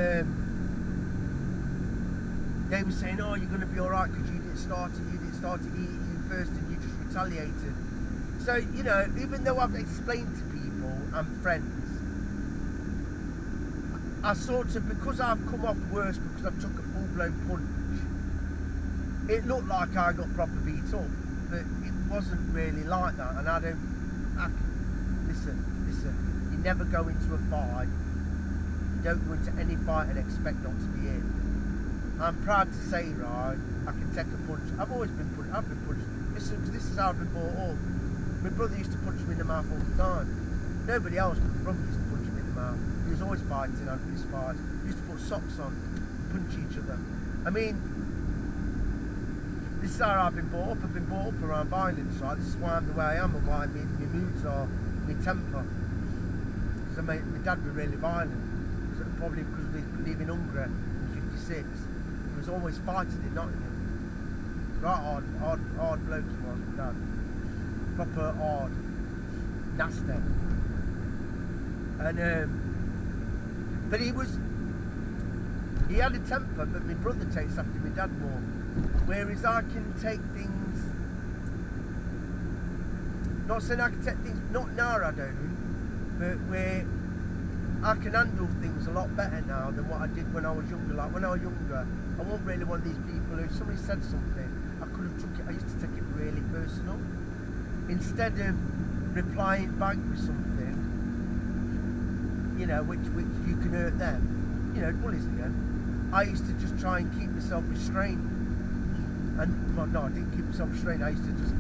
S1: they were saying, "Oh, you're going to be alright because you didn't start to eat you first and you just retaliated." So, you know, even though I've explained to people and friends, I sort of, because I've come off worse because I've took a full-blown punch, it looked like I got proper beat up, but it wasn't really like that. And listen, you never go into a fight, you don't go into any fight and expect not to be in. I'm proud to say, right, I can take a punch. I've always been punched. I've been punched. This is how I've been brought up. My brother used to punch me in the mouth all the time. Nobody else, but my brother used to punch me in the mouth. He was always fighting, had fist fights. He used to put socks on, punch each other. I mean, this is how I've been brought up. I've been brought up around violence, right? This is why I'm the way I am and why my moods are, my temper. Because my dad was really violent. Probably because we live in Hungary in 56. He was always fighting in Nottingham. Right hard bloke he was, my dad. Proper hard, nasty. And but he had a temper, but my brother takes after my dad more. Whereas I can take things, not saying I can take things, not now I don't, but where I can handle things a lot better now than what I did when I was younger. Like when I was younger, I wasn't really one of these people who, if somebody said something, I used to take it really personal. Instead of replying back with something, you know, which you can hurt them, you know, bullies again, I used to just try and keep myself restrained. And, well, no, I didn't keep myself restrained, I used to just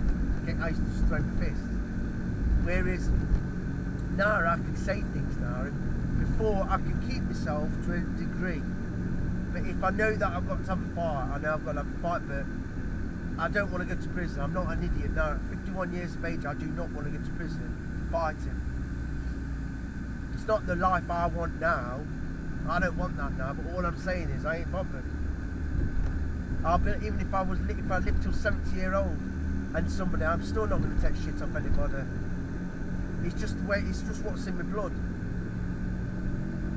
S1: throw my fist. Whereas now I can say things now, and before I can keep myself to a degree. But if I know that I've got to have a fight, I know I've got to have a fight, but I don't want to go to prison. I'm not an idiot now. At 51 years of age, I do not want to go to prison fighting. It's not the life I want now. I don't want that now, but all I'm saying is I ain't bothered. Even if I lived till 70-year-old and somebody, I'm still not going to take shit off anybody. It's just what's in my blood.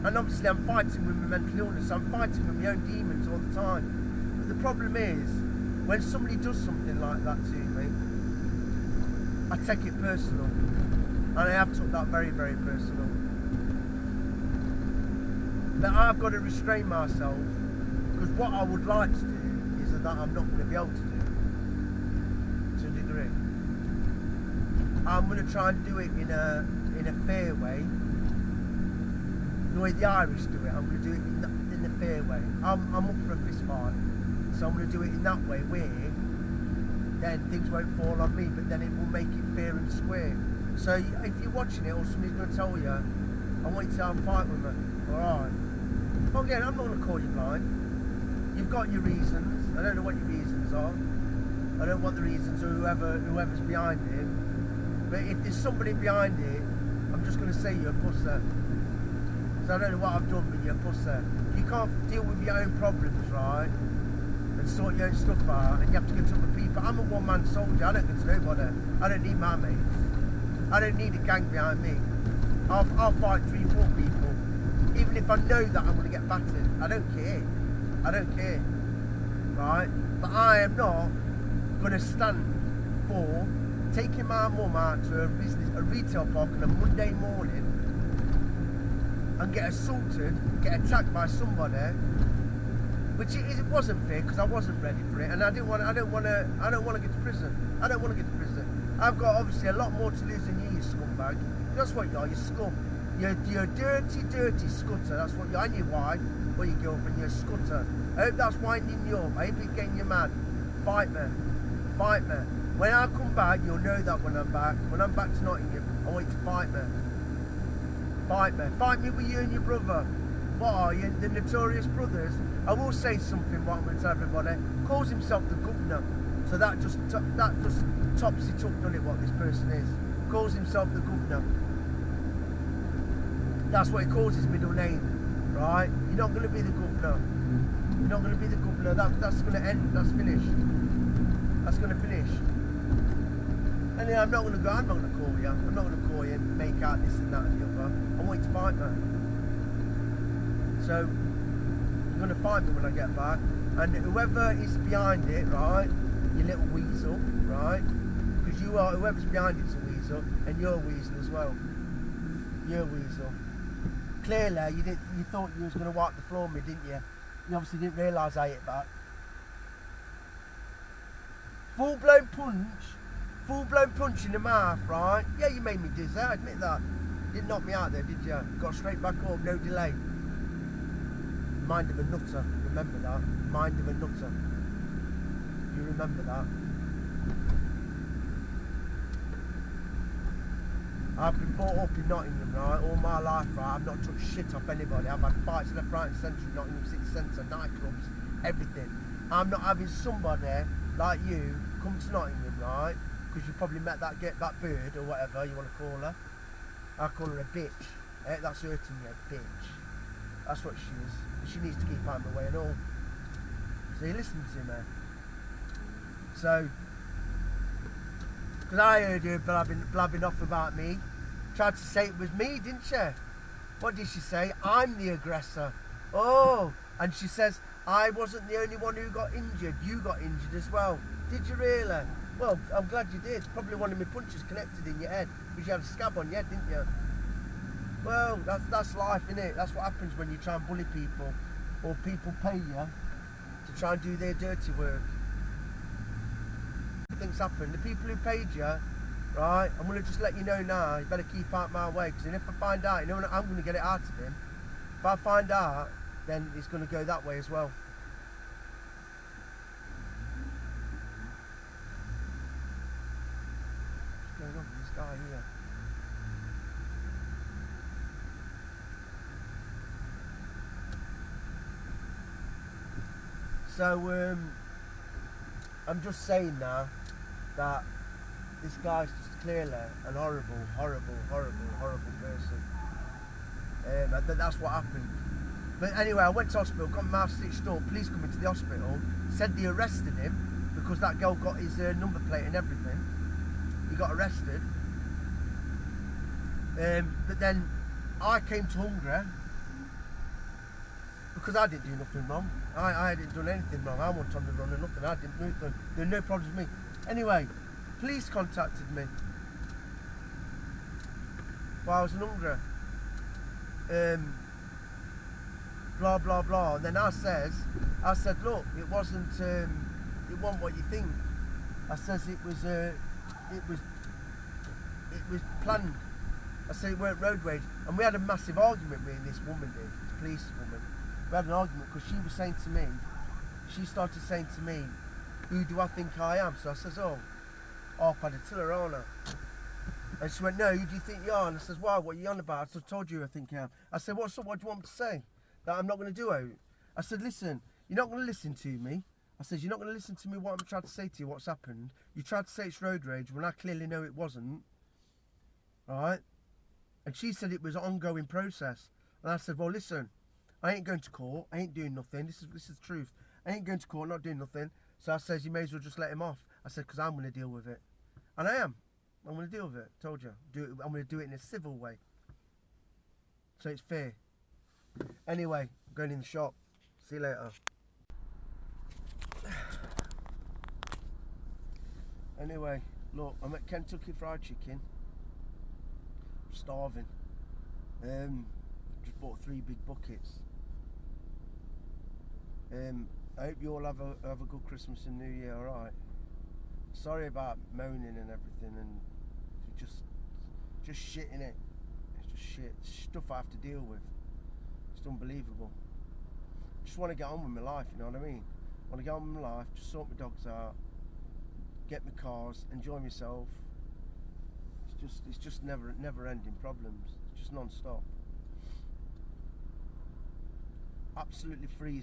S1: And obviously I'm fighting with my mental illness, I'm fighting with my own demons all the time. But the problem is, when somebody does something like that to me, I take it personal. And I have took that very, very personal. But I've got to restrain myself, because what I would like to do is that I'm not going to be able to do, to a degree. I'm going to try and do it in a fair way. The way the Irish do it, I'm going to do it in the fair way. I'm up for a fist fight, so I'm going to do it in that way where then things won't fall on me, but then it will make it fair and square. So if you're watching it or somebody's going to tell you, I want you to have a fight with me, alright. Well, again, I'm not going to call you blind. You've got your reasons. I don't know what your reasons are. I don't want the reasons or whoever's behind it. But if there's somebody behind it, I'm just going to say you're a pusser. So I don't know what I've done, but you're a pusser. If you can't deal with your own problems, right, and sort your own stuff out, and you have to go to other people. I'm a one-man soldier. I don't go to nobody. I don't need my mates. I don't need a gang behind me. I'll fight 3-4 people, even if I know that I'm going to get battered. I don't care. I don't care, right? But I am not going to stand for taking my mum out to a retail park on a Monday morning and get assaulted, get attacked by somebody, which it wasn't fair because I wasn't ready for it, and I don't want to get to prison. I don't want to get to prison. I've got obviously a lot more to lose than you scumbag. That's what you are. You're scum. You're a dirty scutter. That's what you are. And your wife or your girlfriend. You're a scutter. I hope that's winding you up. I hope it's getting you mad. Fight me. Fight me. When I come back, you'll know that when I'm back. When I'm back to Nottingham, I want you to fight me. Fight me. Fight me with you and your brother. What are you? The Noturious Brothers? I will say something, what I'm going to tell everybody. Calls himself the Guvnor. So that just tops it up, doesn't it, what this person is. Calls himself the Guvnor. That's what he calls his middle name, right? You're not going to be the Guvnor. You're not going to be the Guvnor. That's going to end. That's finished. That's going to finish. And then I'm not going to call you. I'm not going to call you and make out this and that and the other. I want you to fight me. So you're going to fight me when I get back. And whoever is behind it, right? Your little weasel, right? Because you are, whoever's behind it's a weasel, and you're a weasel as well. You're a weasel. Clearly, you thought you was going to wipe the floor with me, didn't you? You obviously didn't realise I hit back. Full-blown punch in the mouth, right? Yeah, you made me dizzy, I admit that. You didn't knock me out there, did you? Got straight back up, no delay. Mind of a nutter, remember that. Mind of a nutter. You remember that? I've been brought up in Nottingham, right, all my life, right. I've not touched shit off anybody. I've had fights left, right and centre in Nottingham City Centre, nightclubs, everything. I'm not having somebody like you come to Nottingham, right, because you probably met that bird or whatever you want to call her. I call her a bitch. That's hurting you, bitch. That's what she is. She needs to keep out of my way and all. So you listen to me. So, because I heard her blabbing off about me. Tried to say it was me, didn't she? What did she say? I'm the aggressor. Oh, and she says, I wasn't the only one who got injured. You got injured as well. Did you really? Well, I'm glad you did. Probably one of my punches connected in your head because you had a scab on your head, didn't you? Well, that's life, innit? That's what happens when you try and bully people or people pay you to try and do their dirty work. Things happen. The people who paid you, right, I'm going to just let you know now, you better keep out my way, because if I find out, you know, I'm going to get it out of him. If I find out, then it's going to go that way as well. What's going on with this guy here? So, I'm just saying now that this guy's just clearly an horrible person. That's what happened. But anyway, I went to hospital, got my mouth stitched up, police come into the hospital, said they arrested him because that girl got his number plate and everything. He got arrested. But then I came to Hungary because I didn't do nothing wrong. I hadn't done anything wrong. I wasn't on the run or nothing. I didn't do nothing. There were no problems with me. Anyway, police contacted me while I was in Hungary. Blah blah blah. And then I said, look, it wasn't what you think. I says it was planned. I said it weren't road rage. And we had a massive argument, me and this woman did, this police woman. We had an argument because she was saying to me, she started saying to me, who do I think I am? So I says, oh, Padilla, aren't I? And she went, no, who do you think you are? And I says, why, what are you on about? I told you who I think I am. I said, what do you want me to say? That I'm not going to do it? I said, listen, you're not going to listen to me. I said, you're not going to listen to me what I'm trying to say to you, what's happened. You tried to say it's road rage when I clearly know it wasn't. Alright? And she said it was an ongoing process. And I said, well, listen, I ain't going to court. I ain't doing nothing. This is the truth. I ain't going to court, not doing nothing. So I says, you may as well just let him off. I said, because I'm going to deal with it. And I am. I'm going to deal with it. Told you. I'm going to do it in a civil way. So it's fair. Anyway, I'm going in the shop. See you later. Anyway, look, I'm at Kentucky Fried Chicken. I'm starving. Just bought 3 big buckets. I hope you all have a good Christmas and New Year, alright? Sorry about moaning and everything and just shit in it. It's just shit. It's stuff I have to deal with. It's unbelievable. Just want to get on with my life, you know what I mean? I want to get on with my life, just sort my dogs out, get my cars, enjoy myself. It's just never ending problems. It's just non-stop. Absolutely freezing.